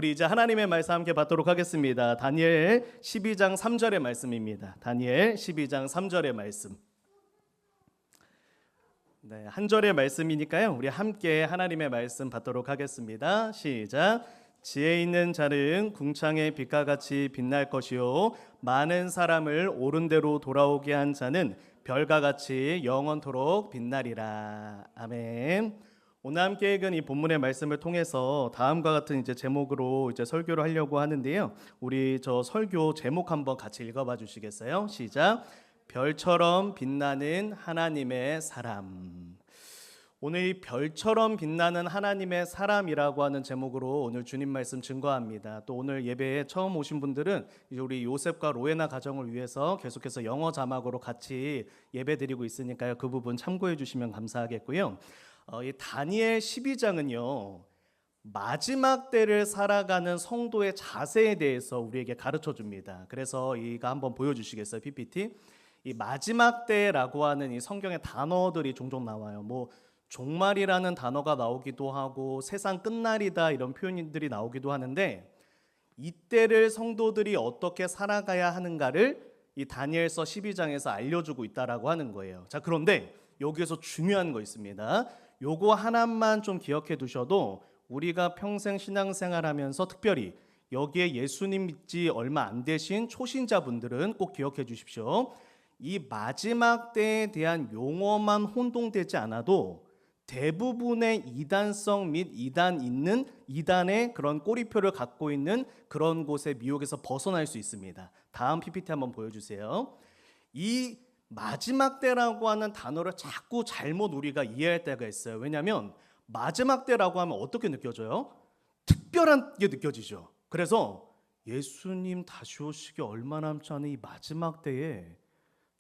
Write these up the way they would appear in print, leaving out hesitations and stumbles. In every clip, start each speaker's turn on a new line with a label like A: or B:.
A: 우리 이제 하나님의 말씀 함께 받도록 하겠습니다. 다니엘 12장 3절의 말씀입니다. 다니엘 12장 3절의 말씀. 네, 한 절의 말씀이니까요. 우리 함께 하나님의 말씀 받도록 하겠습니다. 시작. 지혜 있는 자는 궁창의 빛과 같이 빛날 것이요 많은 사람을 옳은 대로 돌아오게 한 자는 별과 같이 영원토록 빛나리라. 아멘. 오늘 함께 읽은 이 본문의 말씀을 통해서 다음과 같은 이제 제목으로 이제 설교를 하려고 하는데요. 우리 저 설교 제목 한번 같이 읽어봐 주시겠어요? 시작. 별처럼 빛나는 하나님의 사람. 오늘 이 별처럼 빛나는 하나님의 사람이라고 하는 제목으로 오늘 주님 말씀 증거합니다. 또 오늘 예배에 처음 오신 분들은 이제 우리 요셉과 로에나 가정을 위해서 계속해서 영어 자막으로 같이 예배 드리고 있으니까요. 그 부분 참고해 주시면 감사하겠고요. 이 다니엘 12장은요. 마지막 때를 살아가는 성도의 자세에 대해서 우리에게 가르쳐 줍니다. 그래서 이거 한번 보여주시겠어요? PPT. 이 마지막 때라고 하는 이 성경의 단어들이 종종 나와요. 뭐 종말이라는 단어가 나오기도 하고 세상 끝날이다 이런 표현들이 나오기도 하는데 이때를 성도들이 어떻게 살아가야 하는가를 이 다니엘서 12장에서 알려주고 있다라고 하는 거예요. 자, 그런데 여기에서 중요한 거 있습니다. 요거 하나만 좀 기억해 두셔도 우리가 평생 신앙생활하면서 특별히 여기에 예수님 믿지 얼마 안 되신 초신자분들은 꼭 기억해 주십시오. 이 마지막 때에 대한 용어만 혼동되지 않아도 대부분의 이단성 및 이단의 그런 꼬리표를 갖고 있는 그런 곳의 미혹에서 벗어날 수 있습니다. 다음 PPT 한번 보여주세요. 이 마지막 때라고 하는 단어를 자꾸 잘못 우리가 이해할 때가 있어요. 왜냐하면 마지막 때라고 하면 어떻게 느껴져요? 특별한 게 느껴지죠. 그래서 예수님 다시 오시기 얼마 남지 않은 이 마지막 때에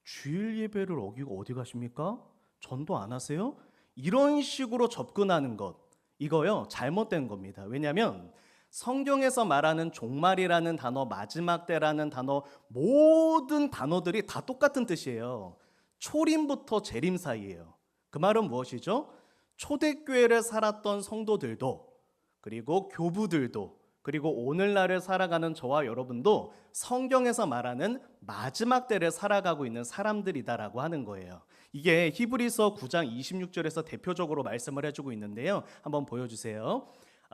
A: 주일 예배를 어기고 어디 가십니까? 전도 안 하세요? 이런 식으로 접근하는 것, 이거요 잘못된 겁니다. 왜냐하면 성경에서 말하는 종말이라는 단어, 마지막 때라는 단어, 모든 단어들이 다 똑같은 뜻이에요. 초림부터 재림 사이예요. 그 말은 무엇이죠? 초대교회를 살았던 성도들도, 그리고 교부들도, 그리고 오늘날을 살아가는 저와 여러분도 성경에서 말하는 마지막 때를 살아가고 있는 사람들이다라고 하는 거예요. 이게 히브리서 9장 26절에서 대표적으로 말씀을 해주고 있는데요. 한번 보여주세요.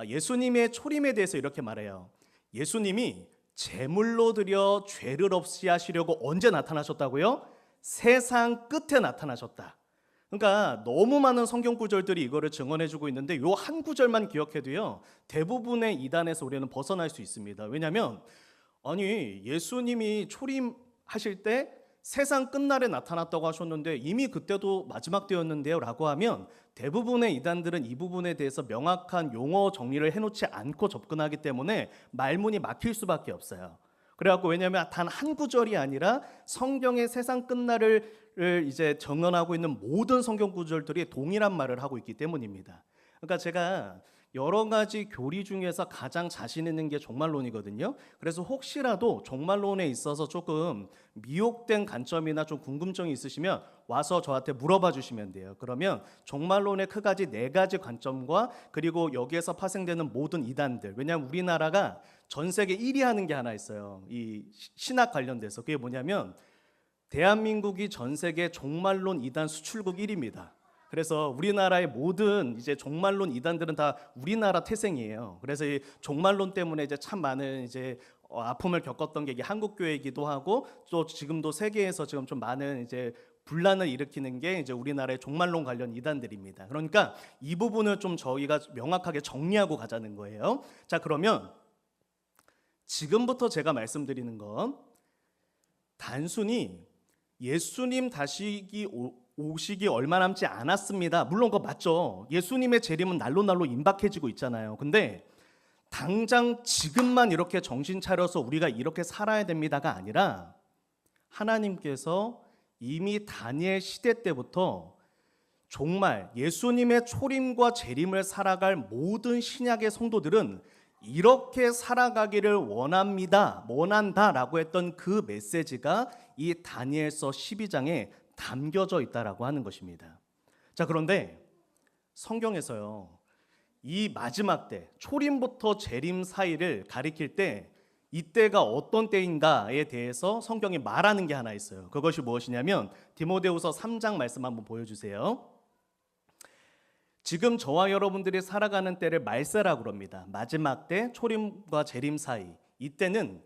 A: 예수님의 초림에 대해서 이렇게 말해요. 예수님이 제물로 드려 죄를 없이 하시려고 언제 나타나셨다고요? 세상 끝에 나타나셨다. 그러니까 너무 많은 성경 구절들이 이거를 증언해주고 있는데 요 한 구절만 기억해도요 대부분의 이단에서 우리는 벗어날 수 있습니다. 왜냐하면 아니 예수님이 초림하실 때 세상 끝날에 나타났다고 하셨는데 이미 그때도 마지막 때였는데요 라고 하면 대부분의 이단들은 이 부분에 대해서 명확한 용어 정리를 해놓지 않고 접근하기 때문에 말문이 막힐 수밖에 없어요. 그래갖고 왜냐하면 단 한 구절이 아니라 성경의 세상 끝날을 이제 정언하고 있는 모든 성경 구절들이 동일한 말을 하고 있기 때문입니다. 그러니까 제가 여러 가지 교리 중에서 가장 자신 있는 게 종말론이거든요. 그래서 혹시라도 종말론에 있어서 조금 미혹된 관점이나 좀 궁금증이 있으시면 와서 저한테 물어봐 주시면 돼요. 그러면 종말론의 크가지 4가지 관점과 그리고 여기에서 파생되는 모든 이단들, 왜냐하면 우리나라가 전 세계 1위 하는 게 하나 있어요. 이 신학 관련돼서. 그게 뭐냐면 대한민국이 전 세계 종말론 이단 수출국 1위입니다. 그래서 우리나라의 모든 이제 종말론 이단들은 다 우리나라 태생이에요. 그래서 이 종말론 때문에 이제 참 많은 이제 아픔을 겪었던 게 이게 한국 교회이기도 하고 또 지금도 세계에서 지금 좀 많은 이제 분란을 일으키는 게 이제 우리나라의 종말론 관련 이단들입니다. 그러니까 이 부분을 좀 저희가 명확하게 정리하고 가자는 거예요. 자, 그러면 지금부터 제가 말씀드리는 건 단순히 예수님 다시 오시기 얼마 남지 않았습니다. 물론 그거 맞죠. 예수님의 재림은 날로 임박해지고 있잖아요. 근데 당장 지금만 이렇게 정신 차려서 우리가 이렇게 살아야 됩니다가 아니라 하나님께서 이미 다니엘 시대 때부터 정말 예수님의 초림과 재림을 살아갈 모든 신약의 성도들은 이렇게 살아가기를 원한다라고 했던 그 메시지가 이 다니엘서 12장에 담겨져 있다라고 하는 것입니다. 자, 그런데 성경에서요 이 마지막 때, 초림부터 재림 사이를 가리킬 때 이때가 어떤 때인가에 대해서 성경이 말하는 게 하나 있어요. 그것이 무엇이냐면 디모데후서 3장 말씀 한번 보여주세요. 지금 저와 여러분들이 살아가는 때를 말세라고 합니다. 마지막 때, 초림과 재림 사이. 이때는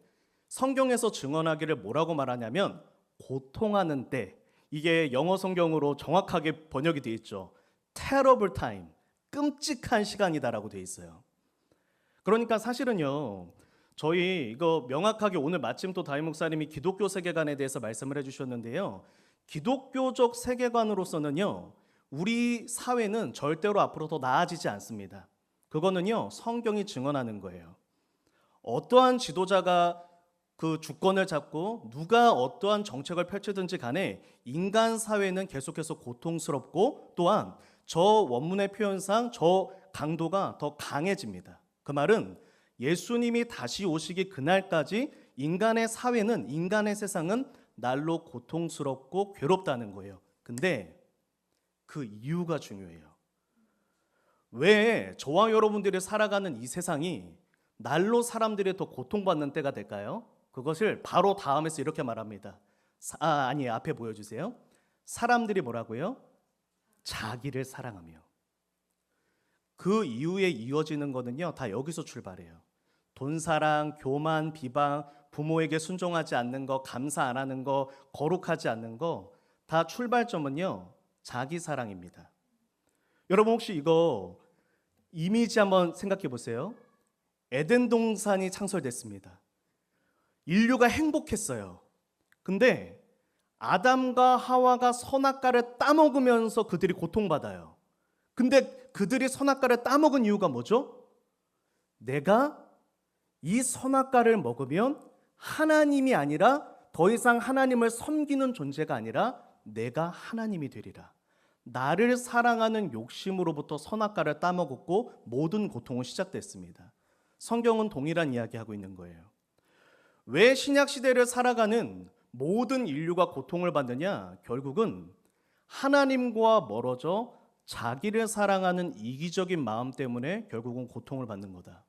A: 성경에서 증언하기를 뭐라고 말하냐면 고통하는 때. 이게 영어 성경으로 정확하게 번역이 되어 있죠. terrible time, 끔찍한 시간이다라고 되어 있어요. 그러니까 사실은요, 저희 이거 명확하게 오늘 마침 또 다임 목사님이 기독교 세계관에 대해서 말씀을 해주셨는데요. 기독교적 세계관으로서는요, 우리 사회는 절대로 앞으로 더 나아지지 않습니다. 그거는요, 성경이 증언하는 거예요. 어떠한 지도자가 그 주권을 잡고 누가 어떠한 정책을 펼치든지 간에 인간 사회는 계속해서 고통스럽고 또한 저 원문의 표현상 저 강도가 더 강해집니다. 그 말은 예수님이 다시 오시기 그날까지 인간의 사회는, 인간의 세상은 날로 고통스럽고 괴롭다는 거예요. 근데 그 이유가 중요해요. 왜 저와 여러분들이 살아가는 이 세상이 날로 사람들이 더 고통받는 때가 될까요? 그것을 바로 다음에서 이렇게 말합니다. 앞에 보여주세요. 사람들이 뭐라고요? 자기를 사랑하며. 그 이후에 이어지는 거는요, 다 여기서 출발해요. 돈사랑, 교만, 비방, 부모에게 순종하지 않는 거, 감사 안 하는 거, 거룩하지 않는 거, 다 출발점은요, 자기 사랑입니다. 여러분 혹시 이거 이미지 한번 생각해 보세요. 에덴 동산이 창설됐습니다. 인류가 행복했어요. 근데 아담과 하와가 선악과를 따먹으면서 그들이 고통받아요. 근데 그들이 선악과를 따먹은 이유가 뭐죠? 내가 이 선악과를 먹으면 하나님이 아니라 더 이상 하나님을 섬기는 존재가 아니라 내가 하나님이 되리라. 나를 사랑하는 욕심으로부터 선악과를 따먹었고 모든 고통은 시작됐습니다. 성경은 동일한 이야기하고 있는 거예요. 왜 신약 시대를 살아가는 모든 인류가 고통을 받느냐? 결국은 하나님과 멀어져 자기를 사랑하는 이기적인 마음 때문에 결국은 고통을 받는 거다.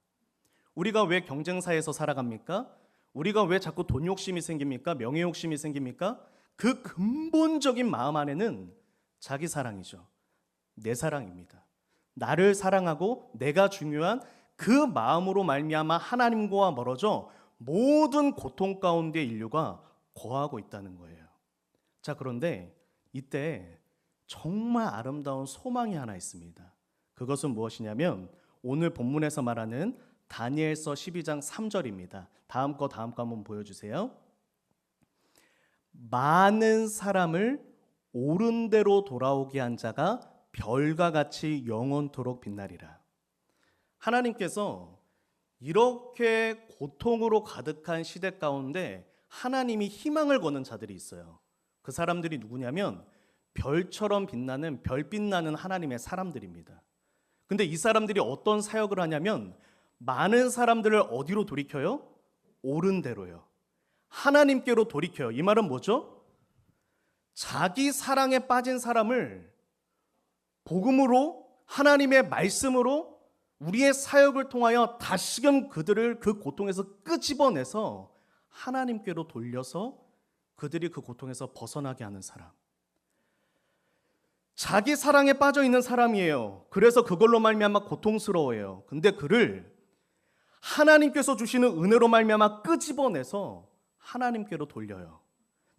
A: 우리가 왜 경쟁사에서 살아갑니까? 우리가 왜 자꾸 돈 욕심이 생깁니까? 명예 욕심이 생깁니까? 그 근본적인 마음 안에는 자기 사랑이죠. 내 사랑입니다. 나를 사랑하고 내가 중요한 그 마음으로 말미암아 하나님과 멀어져 모든 고통 가운데 인류가 거하고 있다는 거예요. 자, 그런데 이때 정말 아름다운 소망이 하나 있습니다. 그것은 무엇이냐면 오늘 본문에서 말하는 다니엘서 12장 3절입니다. 다음 거 한번 보여주세요. 많은 사람을 옳은 대로 돌아오게 한 자가 별과 같이 영원토록 빛나리라. 하나님께서 이렇게 고통으로 가득한 시대 가운데 하나님이 희망을 거는 자들이 있어요. 그 사람들이 누구냐면 별처럼 빛나는, 별빛 나는 하나님의 사람들입니다. 근데 이 사람들이 어떤 사역을 하냐면 많은 사람들을 어디로 돌이켜요? 옳은 대로요. 하나님께로 돌이켜요. 이 말은 뭐죠? 자기 사랑에 빠진 사람을 복음으로, 하나님의 말씀으로 우리의 사역을 통하여 다시금 그들을 그 고통에서 끄집어내서 하나님께로 돌려서 그들이 그 고통에서 벗어나게 하는 사람. 자기 사랑에 빠져 있는 사람이에요. 그래서 그걸로 말미암아 고통스러워해요. 근데 그를 하나님께서 주시는 은혜로 말미암아 끄집어내서 하나님께로 돌려요.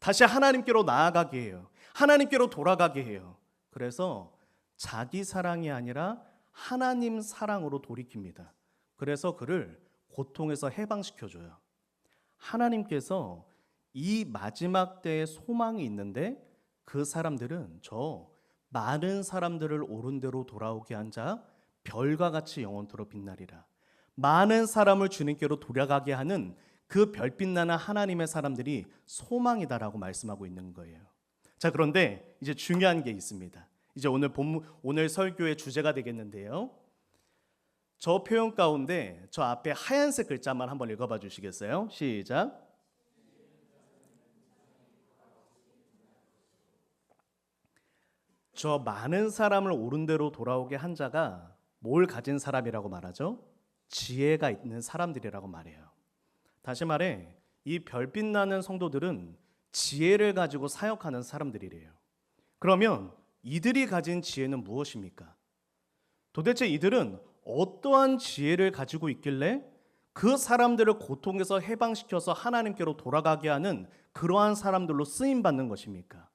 A: 다시 하나님께로 나아가게 해요. 하나님께로 돌아가게 해요. 그래서 자기 사랑이 아니라 하나님 사랑으로 돌이킵니다. 그래서 그를 고통에서 해방시켜줘요. 하나님께서 이 마지막 때에 소망이 있는데 그 사람들은 저 많은 사람들을 옳은 대로 돌아오게 한 자 별과 같이 영원토록 빛나리라. 많은 사람을 주님께로 돌아가게 하는 그 별빛 나는 하나님의 사람들이 소망이다라고 말씀하고 있는 거예요. 자, 그런데 이제 중요한 게 있습니다. 이제 오늘 설교의 주제가 되겠는데요. 저 표현 가운데 저 앞에 하얀색 글자만 한번 읽어봐 주시겠어요? 시작. 저 많은 사람을 옳은 대로 돌아오게 한 자가 뭘 가진 사람이라고 말하죠? 지혜가 있는 사람들이라고 말해요. 다시 말해 이 별빛 나는 성도들은 지혜를 가지고 사역하는 사람들이래요. 그러면 이들이 가진 지혜는 무엇입니까? 도대체 이들은 어떠한 지혜를 가지고 있길래 그 사람들을 고통에서 해방시켜서 하나님께로 돌아가게 하는 그러한 사람들로 쓰임받는 것입니까?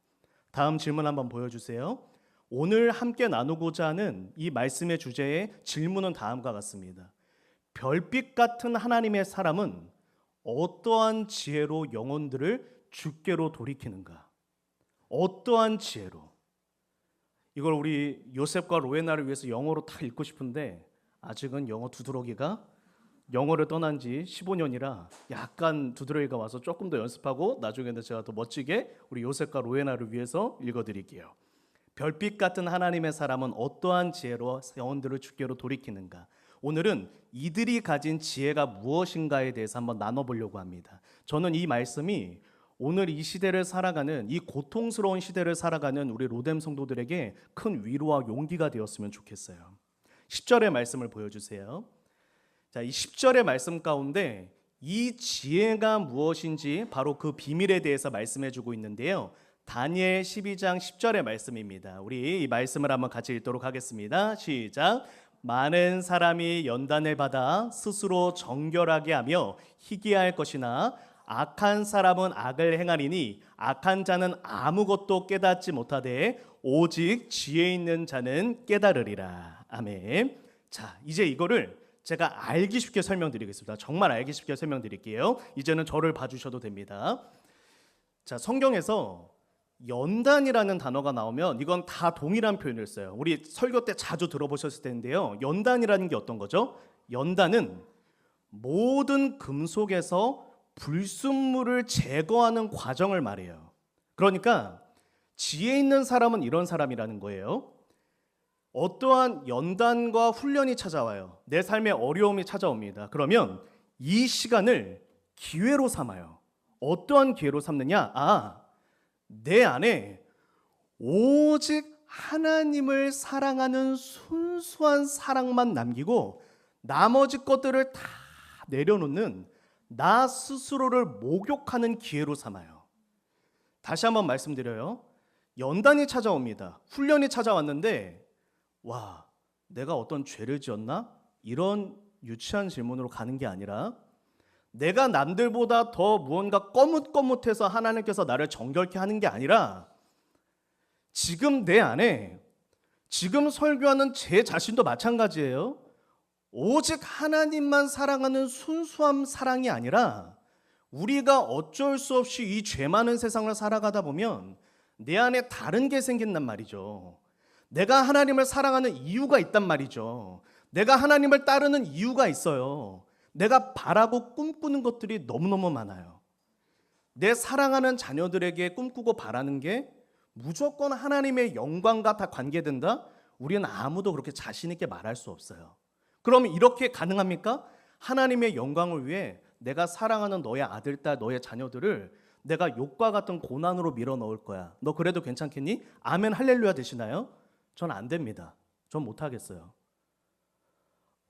A: 다음 질문 한번 보여주세요. 오늘 함께 나누고자 하는 이 말씀의 주제의 질문은 다음과 같습니다. 별빛 같은 하나님의 사람은 어떠한 지혜로 영혼들을 주께로 돌이키는가? 어떠한 지혜로? 이걸 우리 요셉과 로에나를 위해서 영어로 다 읽고 싶은데 아직은 영어 두드러기가 영어를 떠난 지 15년이라 약간 두드러기가 와서 조금 더 연습하고 나중에는 제가 더 멋지게 우리 요셉과 로에나를 위해서 읽어드릴게요. 별빛 같은 하나님의 사람은 어떠한 지혜로 영혼들을 주께로 돌이키는가? 오늘은 이들이 가진 지혜가 무엇인가에 대해서 한번 나눠보려고 합니다. 저는 이 말씀이 오늘 이 시대를 살아가는 이 고통스러운 시대를 살아가는 우리 로뎀 성도들에게 큰 위로와 용기가 되었으면 좋겠어요. 10절의 말씀을 보여주세요. 자, 이 10절의 말씀 가운데 이 지혜가 무엇인지 바로 그 비밀에 대해서 말씀해주고 있는데요. 다니엘 12장 10절의 말씀입니다. 우리 이 말씀을 한번 같이 읽도록 하겠습니다. 시작. 많은 사람이 연단을 받아 스스로 정결하게 하며 희귀할 것이나 악한 사람은 악을 행하리니 악한 자는 아무것도 깨닫지 못하되 오직 지혜 있는 자는 깨달으리라. 아멘. 자, 이제 이거를 제가 알기 쉽게 설명드리겠습니다. 정말 알기 쉽게 설명드릴게요. 이제는 저를 봐주셔도 됩니다. 자, 성경에서 연단이라는 단어가 나오면 이건 다 동일한 표현을 써요. 우리 설교 때 자주 들어보셨을 텐데요. 연단이라는 게 어떤 거죠? 연단은 모든 금속에서 불순물을 제거하는 과정을 말해요. 그러니까 지혜 있는 사람은 이런 사람이라는 거예요. 어떠한 연단과 훈련이 찾아와요. 내 삶에 어려움이 찾아옵니다. 그러면 이 시간을 기회로 삼아요. 어떠한 기회로 삼느냐? 내 안에 오직 하나님을 사랑하는 순수한 사랑만 남기고 나머지 것들을 다 내려놓는 나 스스로를 목욕하는 기회로 삼아요. 다시 한번 말씀드려요. 연단이 찾아옵니다. 훈련이 찾아왔는데 와, 내가 어떤 죄를 지었나? 이런 유치한 질문으로 가는 게 아니라 내가 남들보다 더 무언가 거뭇거뭇해서 하나님께서 나를 정결케 하는 게 아니라 지금 내 안에 지금 설교하는 제 자신도 마찬가지예요. 오직 하나님만 사랑하는 순수한 사랑이 아니라 우리가 어쩔 수 없이 이 죄 많은 세상을 살아가다 보면 내 안에 다른 게 생긴단 말이죠. 내가 하나님을 사랑하는 이유가 있단 말이죠. 내가 하나님을 따르는 이유가 있어요. 내가 바라고 꿈꾸는 것들이 너무너무 많아요. 내 사랑하는 자녀들에게 꿈꾸고 바라는 게 무조건 하나님의 영광과 다 관계된다? 우리는 아무도 그렇게 자신 있게 말할 수 없어요. 그러면 이렇게 가능합니까? 하나님의 영광을 위해 내가 사랑하는 너의 아들, 딸, 너의 자녀들을 내가 욕과 같은 고난으로 밀어 넣을 거야. 너 그래도 괜찮겠니? 아멘 할렐루야 되시나요? 전 안 됩니다. 전 못하겠어요.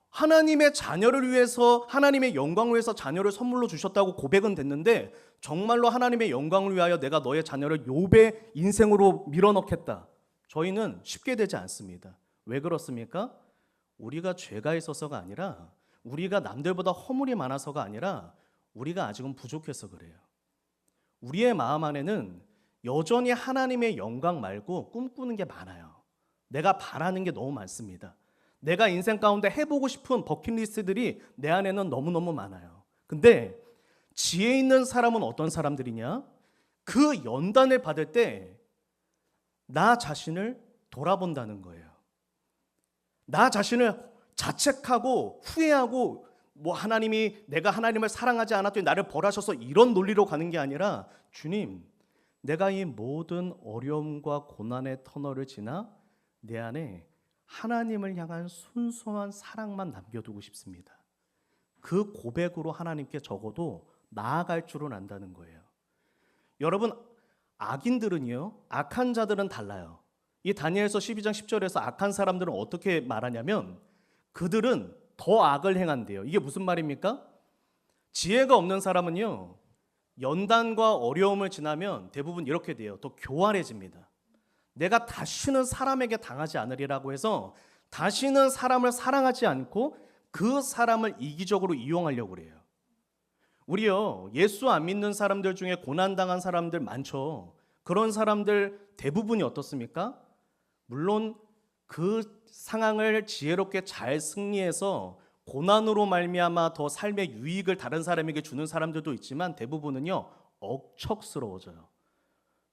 A: 하나님의 자녀를 위해서 하나님의 영광을 위해서 자녀를 선물로 주셨다고 고백은 됐는데 정말로 하나님의 영광을 위하여 내가 너의 자녀를 욥의 인생으로 밀어넣겠다. 저희는 쉽게 되지 않습니다. 왜 그렇습니까? 우리가 죄가 있어서가 아니라 우리가 남들보다 허물이 많아서가 아니라 우리가 아직은 부족해서 그래요. 우리의 마음 안에는 여전히 하나님의 영광 말고 꿈꾸는 게 많아요. 내가 바라는 게 너무 많습니다. 내가 인생 가운데 해보고 싶은 버킷리스트들이 내 안에는 너무너무 많아요. 근데 지혜 있는 사람은 어떤 사람들이냐? 그 연단을 받을 때 나 자신을 돌아본다는 거예요. 나 자신을 자책하고 후회하고 내가 하나님을 사랑하지 않았더니 나를 벌하셔서 이런 논리로 가는 게 아니라 주님, 내가 이 모든 어려움과 고난의 터널을 지나 내 안에 하나님을 향한 순수한 사랑만 남겨두고 싶습니다. 그 고백으로 하나님께 적어도 나아갈 줄은 안다는 거예요. 여러분, 악인들은요, 악한 자들은 달라요. 이 다니엘서 12장 10절에서 악한 사람들은 어떻게 말하냐면 그들은 더 악을 행한대요. 이게 무슨 말입니까? 지혜가 없는 사람은요, 연단과 어려움을 지나면 대부분 이렇게 돼요. 더 교활해집니다. 내가 다시는 사람에게 당하지 않으리라고 해서 다시는 사람을 사랑하지 않고 그 사람을 이기적으로 이용하려고 그래요. 우리요, 예수 안 믿는 사람들 중에 고난당한 사람들 많죠. 그런 사람들 대부분이 어떻습니까? 물론 그 상황을 지혜롭게 잘 승리해서 고난으로 말미암아 더 삶의 유익을 다른 사람에게 주는 사람들도 있지만 대부분은요, 억척스러워져요.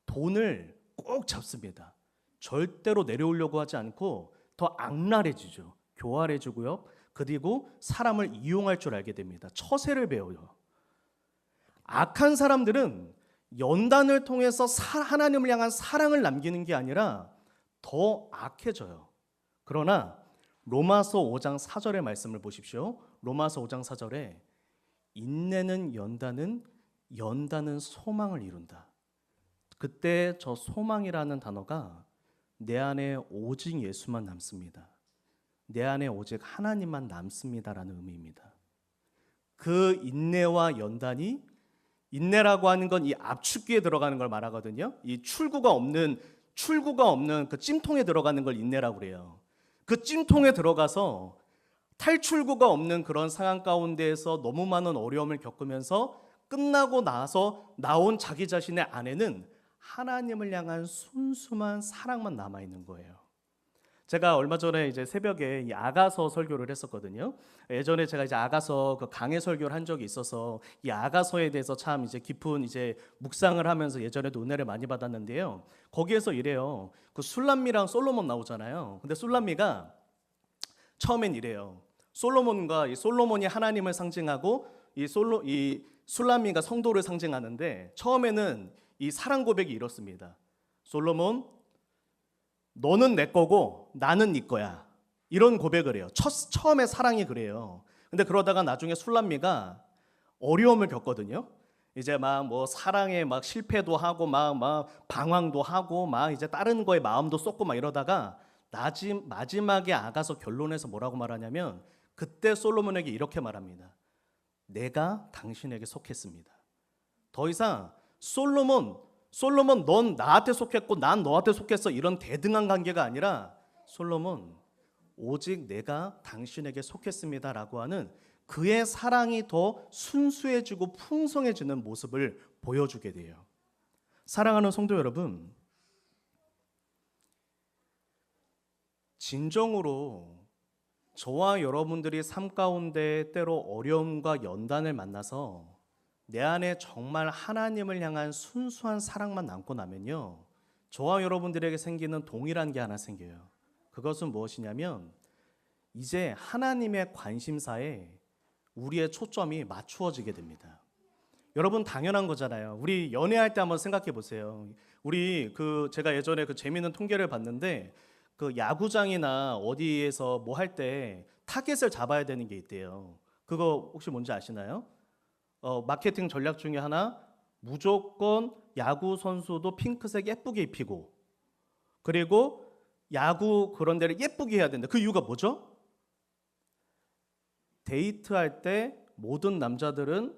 A: 돈을 꼭 잡습니다. 절대로 내려오려고 하지 않고 더 악랄해지죠. 교활해지고요. 그리고 사람을 이용할 줄 알게 됩니다. 처세를 배워요. 악한 사람들은 연단을 통해서 하나님을 향한 사랑을 남기는 게 아니라 더 악해져요. 그러나 로마서 5장 4절의 말씀을 보십시오. 로마서 5장 4절에 인내는 연단은 소망을 이룬다. 그때 저 소망이라는 단어가 내 안에 오직 예수만 남습니다. 내 안에 오직 하나님만 남습니다라는 의미입니다. 그 인내와 연단이, 인내라고 하는 건 이 압축기에 들어가는 걸 말하거든요. 이 출구가 없는 그 찜통에 들어가는 걸 인내라고 그래요. 그 찜통에 들어가서 탈출구가 없는 그런 상황 가운데에서 너무 많은 어려움을 겪으면서 끝나고 나서 나온 자기 자신의 안에는 하나님을 향한 순수한 사랑만 남아 있는 거예요. 제가 얼마 전에 이제 새벽에 이 아가서 설교를 했었거든요. 예전에 제가 이제 아가서 그 강해 설교를 한 적이 있어서 이 아가서에 대해서 참 이제 깊은 이제 묵상을 하면서 예전에도 은혜를 많이 받았는데요. 거기에서 이래요. 그 술람미랑 솔로몬 나오잖아요. 근데 술람미가 처음엔 이래요. 솔로몬이 하나님을 상징하고 이 술람미가 성도를 상징하는데 처음에는 이 사랑 고백이 이렇습니다. 솔로몬, 너는 내 거고 나는 네 거야. 이런 고백을 해요. 처음에 사랑이 그래요. 근데 그러다가 나중에 술람미가 어려움을 겪거든요. 이제 막 뭐 사랑에 막 실패도 하고 막 방황도 하고 막 이제 다른 거에 마음도 쏟고 막 이러다가 마지막에 아가서 결론에서 뭐라고 말하냐면 그때 솔로몬에게 이렇게 말합니다. 내가 당신에게 속했습니다. 더 이상 솔로몬 넌 나한테 속했고 난 너한테 속했어 이런 대등한 관계가 아니라 솔로몬 오직 내가 당신에게 속했습니다라고 하는 그의 사랑이 더 순수해지고 풍성해지는 모습을 보여주게 돼요. 사랑하는 성도 여러분, 진정으로 저와 여러분들이 삶 가운데 때로 어려움과 연단을 만나서 내 안에 정말 하나님을 향한 순수한 사랑만 남고 나면요, 저와 여러분들에게 생기는 동일한 게 하나 생겨요. 그것은 무엇이냐면 이제 하나님의 관심사에 우리의 초점이 맞추어지게 됩니다. 여러분 당연한 거잖아요. 우리 연애할 때 한번 생각해 보세요. 우리 제가 예전에 그 재미있는 통계를 봤는데 그 야구장이나 어디에서 뭐 할 때 타겟을 잡아야 되는 게 있대요. 그거 혹시 뭔지 아시나요? 마케팅 전략 중에 하나, 무조건 야구 선수도 핑크색 예쁘게 입히고, 그리고 야구 그런 데를 예쁘게 해야 된다. 그 이유가 뭐죠? 데이트할 때 모든 남자들은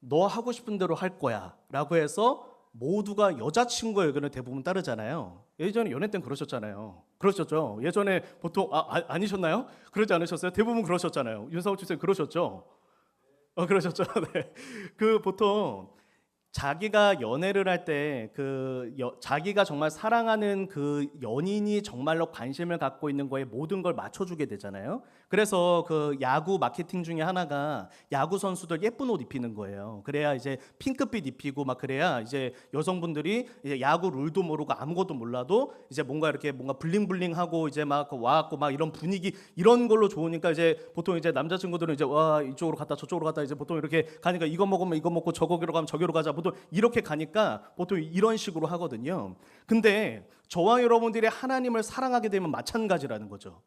A: 너 하고 싶은 대로 할 거야 라고 해서 모두가 여자친구의 의견을 대부분 따르잖아요. 예전에 연애 때는 그러셨잖아요. 그러셨죠? 예전에 보통 아니셨나요? 그러지 않으셨어요? 대부분 그러셨잖아요. 윤상호 주쌤 그러셨죠? 그러셨죠? 네. 보통 자기가 연애를 할 때 자기가 정말 사랑하는 그 연인이 정말로 관심을 갖고 있는 거에 모든 걸 맞춰주게 되잖아요. 그래서 그 야구 마케팅 중에 하나가 야구 선수들 예쁜 옷 입히는 거예요. 그래야 이제 핑크빛 입히고 막 그래야 이제 여성분들이 이제 야구 룰도 모르고 아무것도 몰라도 이제 뭔가 블링블링하고 이제 막 와갖고 막 이런 분위기 이런 걸로 좋으니까 이제 보통 이제 남자친구들은 이제 와 이쪽으로 갔다 저쪽으로 갔다 이제 보통 이렇게 가니까 이거 먹으면 이거 먹고 저거기로 가면 저기로 가자. 보통 이렇게 가니까 보통 이런 식으로 하거든요. 근데 저와 여러분들이 하나님을 사랑하게 되면 마찬가지라는 거죠.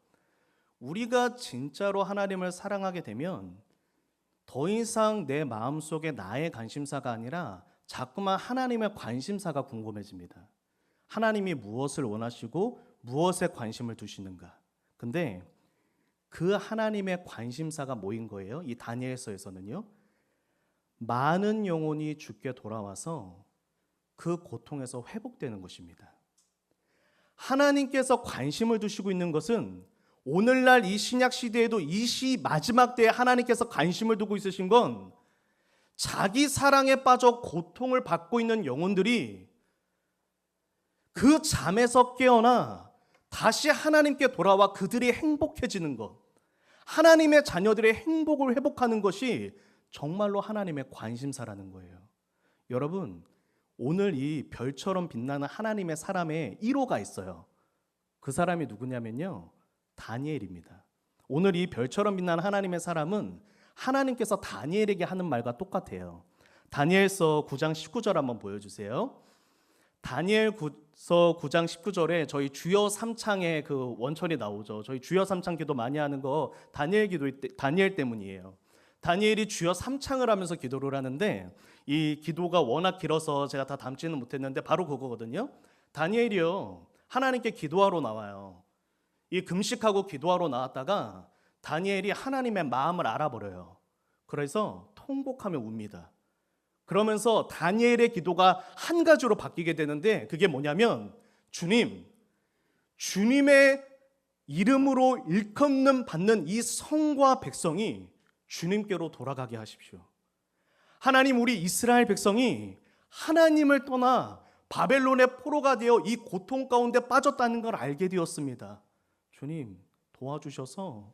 A: 우리가 진짜로 하나님을 사랑하게 되면 더 이상 내 마음속에 나의 관심사가 아니라 자꾸만 하나님의 관심사가 궁금해집니다. 하나님이 무엇을 원하시고 무엇에 관심을 두시는가. 근데 그 하나님의 관심사가 뭐인 거예요? 이 다니엘서에서는요. 많은 영혼이 주께 돌아와서 그 고통에서 회복되는 것입니다. 하나님께서 관심을 두시고 있는 것은 오늘날 이 신약 시대에도 이 시 마지막 때에 하나님께서 관심을 두고 있으신 건 자기 사랑에 빠져 고통을 받고 있는 영혼들이 그 잠에서 깨어나 다시 하나님께 돌아와 그들이 행복해지는 것, 하나님의 자녀들의 행복을 회복하는 것이 정말로 하나님의 관심사라는 거예요. 여러분, 오늘 이 별처럼 빛나는 하나님의 사람의 1호가 있어요. 그 사람이 누구냐면요, 다니엘입니다. 오늘 이 별처럼 빛나는 하나님의 사람은 하나님께서 다니엘에게 하는 말과 똑같아요. 다니엘서 9장 19절 한번 보여주세요. 다니엘서 9장 19절에 저희 주여 삼창의 그 원천이 나오죠. 저희 주여 삼창 기도 많이 하는 거 다니엘 기도 다니엘 때문이에요. 다니엘이 주여 삼창을 하면서 기도를 하는데 이 기도가 워낙 길어서 제가 다 담지는 못했는데 바로 그거거든요. 다니엘이요, 하나님께 기도하러 나와요. 이 금식하고 기도하러 나왔다가 다니엘이 하나님의 마음을 알아버려요. 그래서 통곡하며 웁니다. 그러면서 다니엘의 기도가 한 가지로 바뀌게 되는데 그게 뭐냐면, 주님, 주님의 이름으로 일컫는 받는 이 성과 백성이 주님께로 돌아가게 하십시오. 하나님, 우리 이스라엘 백성이 하나님을 떠나 바벨론의 포로가 되어 이 고통 가운데 빠졌다는 걸 알게 되었습니다. 주님, 도와주셔서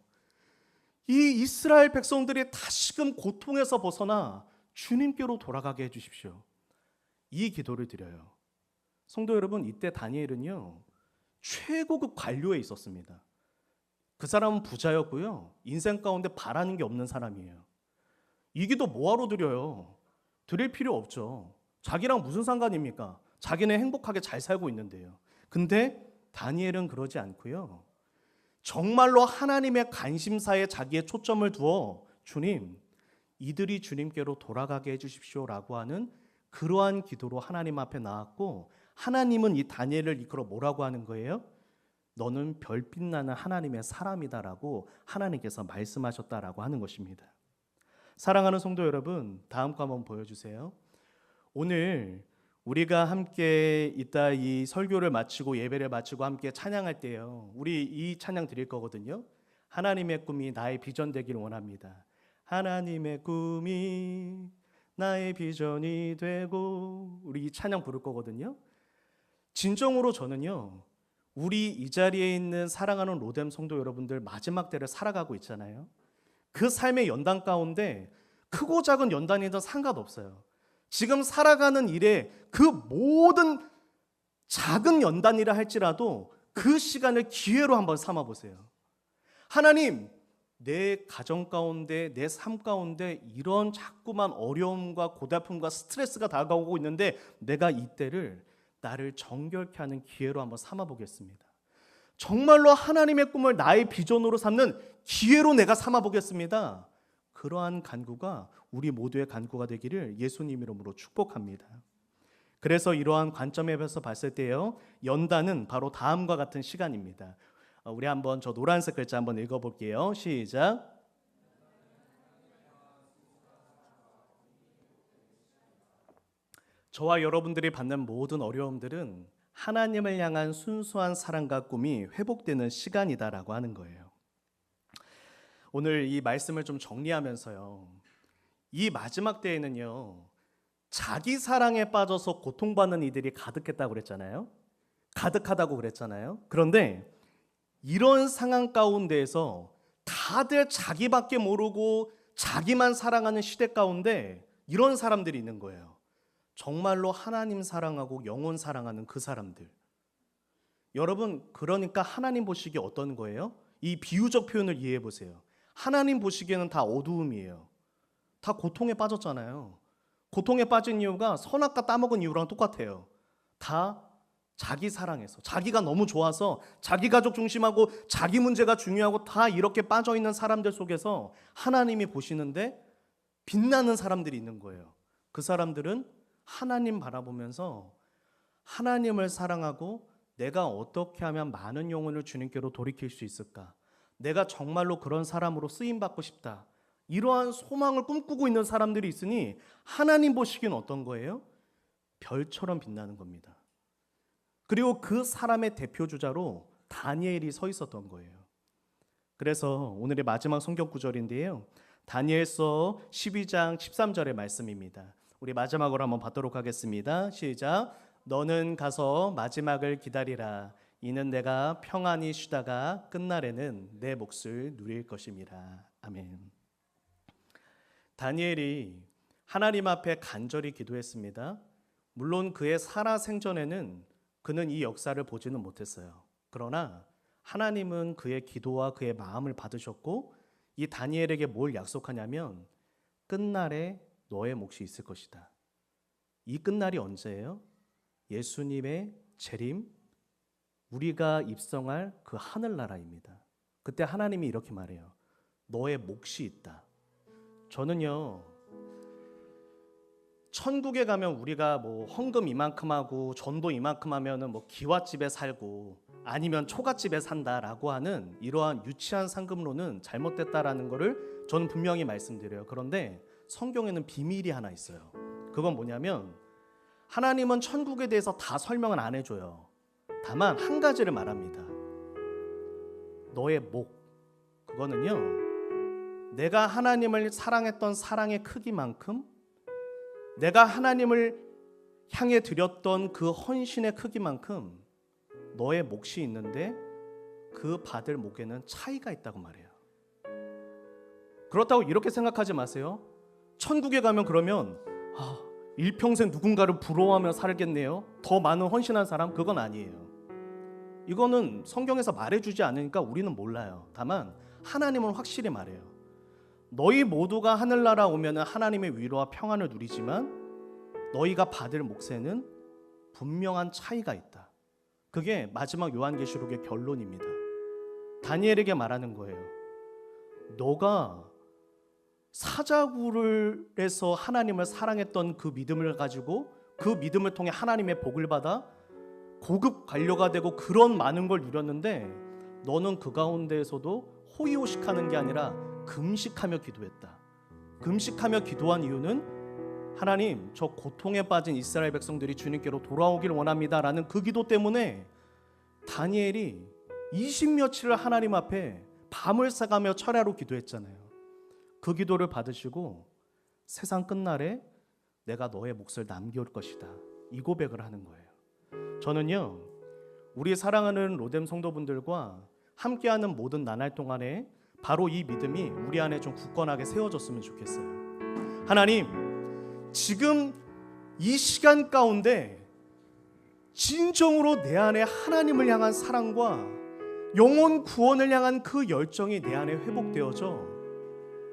A: 이 이스라엘 백성들이 다시금 고통에서 벗어나 주님께로 돌아가게 해주십시오. 이 기도를 드려요. 성도 여러분, 이때 다니엘은요, 최고급 관료에 있었습니다. 그 사람은 부자였고요, 인생 가운데 바라는 게 없는 사람이에요. 이 기도 뭐하러 드려요? 드릴 필요 없죠. 자기랑 무슨 상관입니까? 자기는 행복하게 잘 살고 있는데요. 근데 다니엘은 그러지 않고요, 정말로 하나님의 관심사에 자기의 초점을 두어 주님, 이들이 주님께로 돌아가게 해주십시오라고 하는 그러한 기도로 하나님 앞에 나왔고, 하나님은 이 다니엘을 이끌어 뭐라고 하는 거예요? 너는 별빛 나는 하나님의 사람이다라고 하나님께서 말씀하셨다라고 하는 것입니다. 사랑하는 성도 여러분, 다음 거 한번 보여주세요. 오늘 우리가 함께 이따 이 설교를 마치고 예배를 마치고 함께 찬양할 때요, 우리 이 찬양 드릴 거거든요. 하나님의 꿈이 나의 비전 되기를 원합니다. 하나님의 꿈이 나의 비전이 되고, 우리 이 찬양 부를 거거든요. 진정으로 저는요, 우리 이 자리에 있는 사랑하는 로뎀 성도 여러분들 마지막 때를 살아가고 있잖아요. 그 삶의 연단 가운데 크고 작은 연단이든 상관없어요. 지금 살아가는 일에 그 모든 작은 연단이라 할지라도 그 시간을 기회로 한번 삼아 보세요. 하나님, 내 가정 가운데, 내 삶 가운데 이런 자꾸만 어려움과 고달픔과 스트레스가 다가오고 있는데 내가 이때를 나를 정결케 하는 기회로 한번 삼아 보겠습니다. 정말로 하나님의 꿈을 나의 비전으로 삼는 기회로 내가 삼아 보겠습니다. 그러한 간구가 우리 모두의 간구가 되기를 예수님 이름으로 축복합니다. 그래서 이러한 관점에서 봤을 때요, 연단은 바로 다음과 같은 시간입니다. 우리 한번 저 노란색 글자 한번 읽어볼게요. 시작. 저와 여러분들이 받는 모든 어려움들은 하나님을 향한 순수한 사랑과 꿈이 회복되는 시간이다라고 하는 거예요. 오늘 이 말씀을 좀 정리하면서요, 이 마지막 때에는요, 자기 사랑에 빠져서 고통받는 이들이 가득했다고 그랬잖아요. 가득하다고 그랬잖아요. 그런데 이런 상황 가운데에서 다들 자기밖에 모르고 자기만 사랑하는 시대 가운데 이런 사람들이 있는 거예요. 정말로 하나님 사랑하고 영혼 사랑하는 그 사람들. 여러분, 그러니까 하나님 보시기에 어떤 거예요? 이 비유적 표현을 이해해 보세요. 하나님 보시기에는 다 어두움이에요. 다 고통에 빠졌잖아요. 고통에 빠진 이유가 선악과 따먹은 이유랑 똑같아요. 다 자기 사랑해서, 자기가 너무 좋아서, 자기 가족 중심하고 자기 문제가 중요하고 다 이렇게 빠져있는 사람들 속에서 하나님이 보시는데 빛나는 사람들이 있는 거예요. 그 사람들은 하나님 바라보면서 하나님을 사랑하고 내가 어떻게 하면 많은 영혼을 주님께로 돌이킬 수 있을까? 내가 정말로 그런 사람으로 쓰임받고 싶다. 이러한 소망을 꿈꾸고 있는 사람들이 있으니 하나님 보시기엔 어떤 거예요? 별처럼 빛나는 겁니다. 그리고 그 사람의 대표주자로 다니엘이 서 있었던 거예요. 그래서 오늘의 마지막 성경 구절인데요. 다니엘서 12장 13절의 말씀입니다. 우리 마지막으로 한번 받도록 하겠습니다. 시작. 너는 가서 마지막을 기다리라. 이는 내가 평안히 쉬다가 끝날에는 내 몫을 누릴 것임이라. 아멘. 다니엘이 하나님 앞에 간절히 기도했습니다. 물론 그의 살아생전에는 그는 이 역사를 보지는 못했어요. 그러나 하나님은 그의 기도와 그의 마음을 받으셨고 이 다니엘에게 뭘 약속하냐면 끝날에 너의 몫이 있을 것이다. 이 끝날이 언제예요? 예수님의 재림, 우리가 입성할 그 하늘나라입니다. 그때 하나님이 이렇게 말해요. 너의 몫이 있다. 저는요, 천국에 가면 우리가 뭐 헌금 이만큼 하고 전도 이만큼 하면은 뭐 기와집에 살고 아니면 초가집에 산다라고 하는 이러한 유치한 상금론은 잘못됐다라는 것을 저는 분명히 말씀드려요. 그런데 성경에는 비밀이 하나 있어요. 그건 뭐냐면 하나님은 천국에 대해서 다 설명은 안 해줘요. 다만 한 가지를 말합니다. 너의 목. 그거는요, 내가 하나님을 사랑했던 사랑의 크기만큼, 내가 하나님을 향해 드렸던 그 헌신의 크기만큼 너의 몫이 있는데 그 받을 목에는 차이가 있다고 말해요. 그렇다고 이렇게 생각하지 마세요. 천국에 가면 그러면 일평생 누군가를 부러워하며 살겠네요. 더 많은 헌신한 사람? 그건 아니에요. 이거는 성경에서 말해주지 않으니까 우리는 몰라요. 다만 하나님은 확실히 말해요. 너희 모두가 하늘나라 오면 하나님의 위로와 평안을 누리지만 너희가 받을 몫에는 분명한 차이가 있다. 그게 마지막 요한계시록의 결론입니다. 다니엘에게 말하는 거예요. 너가 사자굴에서 하나님을 사랑했던 그 믿음을 가지고 그 믿음을 통해 하나님의 복을 받아 고급 관료가 되고 그런 많은 걸 누렸는데 너는 그 가운데에서도 호의호식하는 게 아니라 금식하며 기도했다. 금식하며 기도한 이유는 하나님, 저 고통에 빠진 이스라엘 백성들이 주님께로 돌아오길 원합니다 라는 그 기도 때문에 다니엘이 20며칠을 하나님 앞에 밤을 새가며 철야로 기도했잖아요. 그 기도를 받으시고 세상 끝날에 내가 너의 몫을 남겨올 것이다, 이 고백을 하는 거예요. 저는요, 우리 사랑하는 로뎀 성도분들과 함께하는 모든 나날 동안에 바로 이 믿음이 우리 안에 좀 굳건하게 세워졌으면 좋겠어요. 하나님, 지금 이 시간 가운데 진정으로 내 안에 하나님을 향한 사랑과 영혼 구원을 향한 그 열정이 내 안에 회복되어져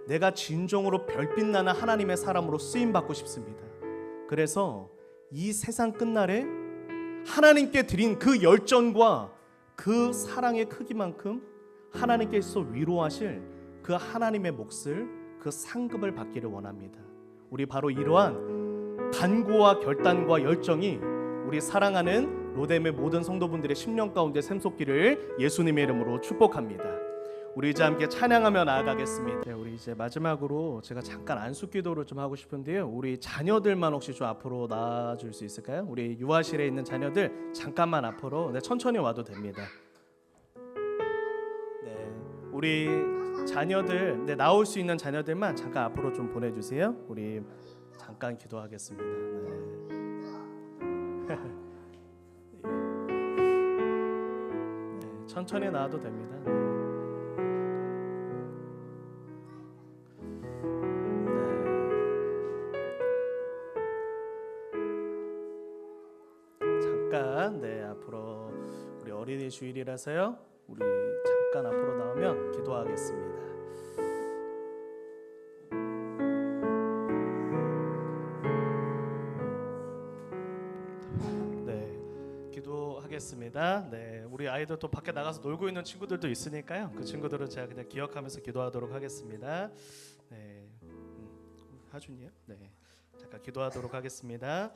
A: 내가 진정으로 별빛 나는 하나님의 사람으로 쓰임받고 싶습니다. 그래서 이 세상 끝날에 하나님께 드린 그 열정과 그 사랑의 크기만큼 하나님께서 위로하실 그 하나님의 몫을, 그 상급을 받기를 원합니다. 우리 바로 이러한 간구와 결단과 열정이 우리 사랑하는 로뎀의 모든 성도분들의 심령 가운데 샘솟기를 예수님의 이름으로 축복합니다. 우리 이제 함께 찬양하며 나아가겠습니다. 네, 우리 이제 마지막으로 제가 잠깐 안수기도를 좀 하고 싶은데요. 우리 자녀들만 혹시 좀 앞으로 나와줄 수 있을까요? 우리 유아실에 있는 자녀들 잠깐만 앞으로, 네, 천천히 와도 됩니다. 네, 우리 자녀들, 네, 나올 수 있는 자녀들만 잠깐 앞으로 좀 보내주세요. 우리 잠깐 기도하겠습니다. 네. 네, 천천히 나와도 됩니다. 잠깐, 네, 앞으로 우리 어린이 주일이라서요. 우리 잠깐 앞으로 나오면 기도하겠습니다. 네, 기도하겠습니다. 네, 우리 아이들 또 밖에 나가서 놀고 있는 친구들도 있으니까요. 그 친구들은 제가 그냥 기억하면서 기도하도록 하겠습니다. 네, 하준이요? 네, 잠깐 기도하도록 하겠습니다.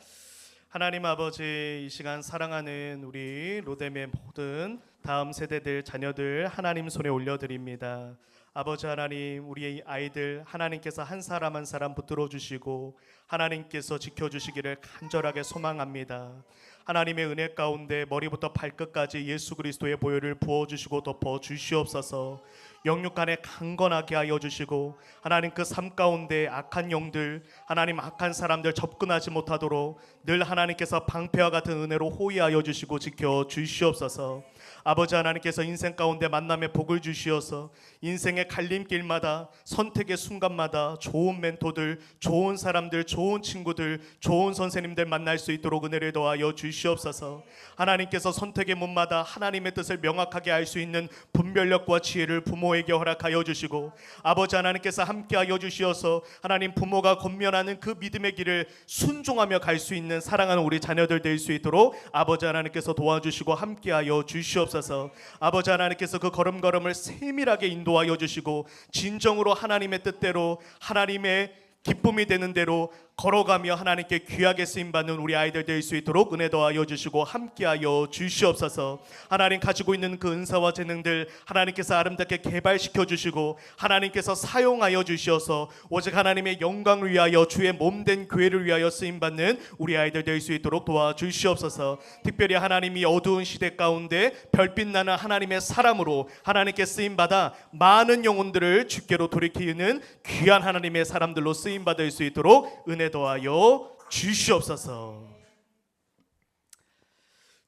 A: 하나님 아버지, 이 시간 사랑하는 우리 로뎀의 모든 다음 세대들 자녀들 하나님 손에 올려드립니다. 아버지 하나님, 우리의 아이들 하나님께서 한 사람 한 사람 붙들어 주시고 하나님께서 지켜주시기를 간절하게 소망합니다. 하나님의 은혜 가운데 머리부터 발끝까지 예수 그리스도의 보혈을 부어주시고 덮어주시옵소서. 영육간에 강건하게 하여 주시고 하나님 그 삶 가운데 악한 영들, 하나님 악한 사람들 접근하지 못하도록 늘 하나님께서 방패와 같은 은혜로 호위하여 주시고 지켜 주시옵소서. 아버지 하나님께서 인생 가운데 만남의 복을 주시어서 인생의 갈림길마다 선택의 순간마다 좋은 멘토들, 좋은 사람들, 좋은 친구들, 좋은 선생님들 만날 수 있도록 은혜를 더하여 주시옵소서. 하나님께서 선택의 문마다 하나님의 뜻을 명확하게 알 수 있는 분별력과 지혜를 부모에게 허락하여 주시고 아버지 하나님께서 함께하여 주시어서 하나님 부모가 권면하는 그 믿음의 길을 순종하며 갈 수 있는 사랑하는 우리 자녀들 될 수 있도록 아버지 하나님께서 도와주시고 함께하여 주시옵소서. 아버지 하나님께서 그 걸음걸음을 세밀하게 인도하여 주시고 진정으로 하나님의 뜻대로 하나님의 기쁨이 되는 대로 걸어가며 하나님께 귀하게 쓰임받는 우리 아이들 될 수 있도록 은혜 더하여 주시고 함께하여 주시옵소서. 하나님 가지고 있는 그 은사와 재능들 하나님께서 아름답게 개발시켜 주시고 하나님께서 사용하여 주시어서 오직 하나님의 영광을 위하여 주의 몸된 교회를 위하여 쓰임받는 우리 아이들 될 수 있도록 도와주시옵소서. 특별히 하나님이 어두운 시대 가운데 별빛 나는 하나님의 사람으로 하나님께 쓰임받아 많은 영혼들을 주께로 돌이키는 귀한 하나님의 사람들로 쓰임받을 수 있도록 은혜 더하여 주시옵소서.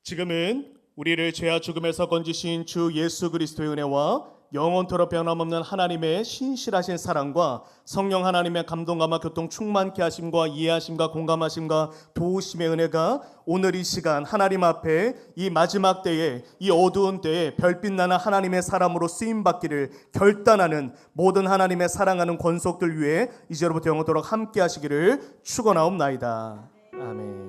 A: 지금은 우리를 죄와 죽음에서 건지신 주 예수 그리스도의 은혜와 영원토록 변함없는 하나님의 신실하신 사랑과 성령 하나님의 감동감화 교통 충만케 하심과 이해하심과 공감하심과 도우심의 은혜가 오늘 이 시간 하나님 앞에 이 마지막 때에 이 어두운 때에 별빛 나는 하나님의 사람으로 쓰임받기를 결단하는 모든 하나님의 사랑하는 권속들 위해 이제로부터 영원토록 함께 하시기를 축원하옵나이다. 아멘.